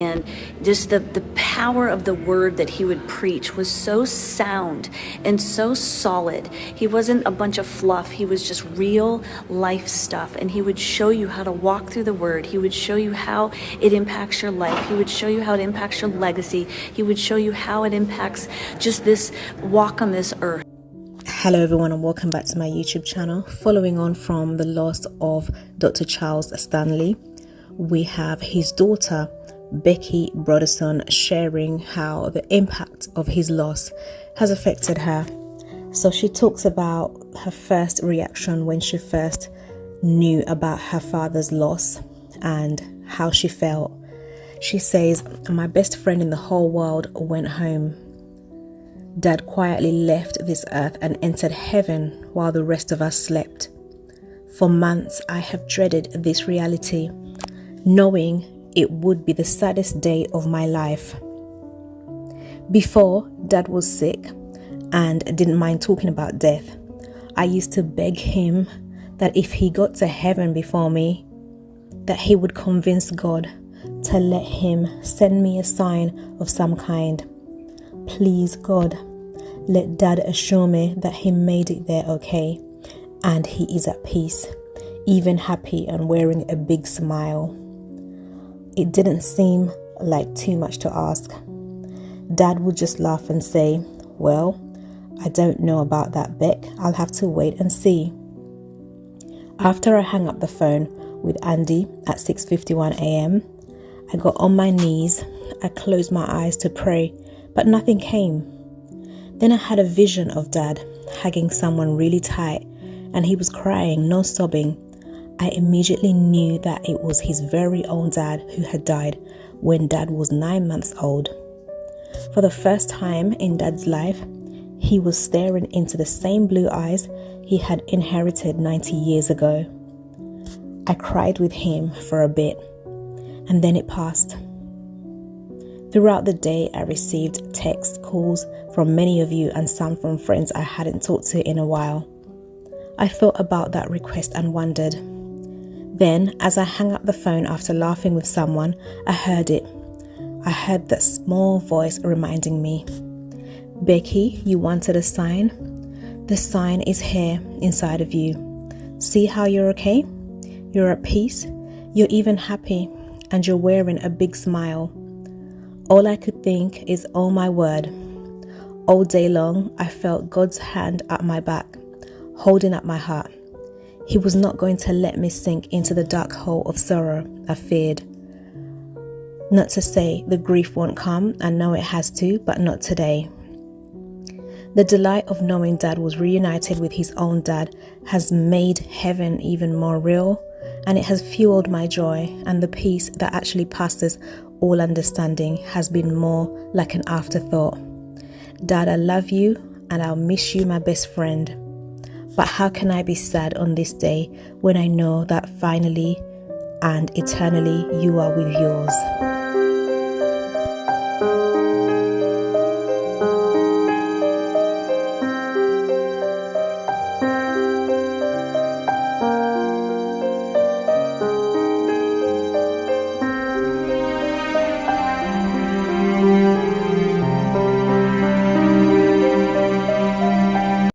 And just the power of the word that he would preach was so sound and so solid. He wasn't a bunch of fluff. He was just real life stuff. And he would show you how to walk through the word. He would show you how it impacts your life. He would show you how it impacts your legacy. He would show you how it impacts just this walk on this earth. Hello everyone, and welcome back to my YouTube channel. Following on from the loss of Dr. Charles Stanley, we have his daughter Becky Broderson sharing how the impact of his loss has affected her. So she talks about her first reaction when she first knew about her father's loss and how she felt. She says, "My best friend in the whole world went home. Dad quietly left this earth and entered heaven while the rest of us slept. For months I have dreaded this reality, knowing it would be the saddest day of my life. Before, Dad was sick and didn't mind talking about death. I used to beg him that if he got to heaven before me, that he would convince God to let him send me a sign of some kind. Please, God, let Dad assure me that he made it there okay and he is at peace, even happy and wearing a big smile." It didn't seem like too much to ask. Dad would just laugh and say, "Well, I don't know about that, Beck. I'll have to wait and see." After I hung up the phone with Andy at 6:51 a.m., I got on my knees. I closed my eyes to pray, but nothing came. Then I had a vision of Dad hugging someone really tight, and he was crying, no sobbing. I immediately knew that it was his very own dad who had died when Dad was 9 months old. For the first time in Dad's life, he was staring into the same blue eyes he had inherited 90 years ago. I cried with him for a bit, and then it passed. Throughout the day, I received texts, calls from many of you and some from friends I hadn't talked to in a while. I thought about that request and wondered. Then, as I hung up the phone after laughing with someone, I heard it. I heard that small voice reminding me, "Becky, you wanted a sign? The sign is here inside of you. See how you're okay? You're at peace. You're even happy, and you're wearing a big smile." All I could think is, oh my word. All day long, I felt God's hand at my back, holding at my heart. He was not going to let me sink into the dark hole of sorrow I feared. Not to say the grief won't come, I know it has to, but not today. The delight of knowing Dad was reunited with his own dad has made heaven even more real, and it has fueled my joy, and the peace that actually passes all understanding has been more like an afterthought. Dad, I love you, and I'll miss you, my best friend. But how can I be sad on this day when I know that finally and eternally you are with yours?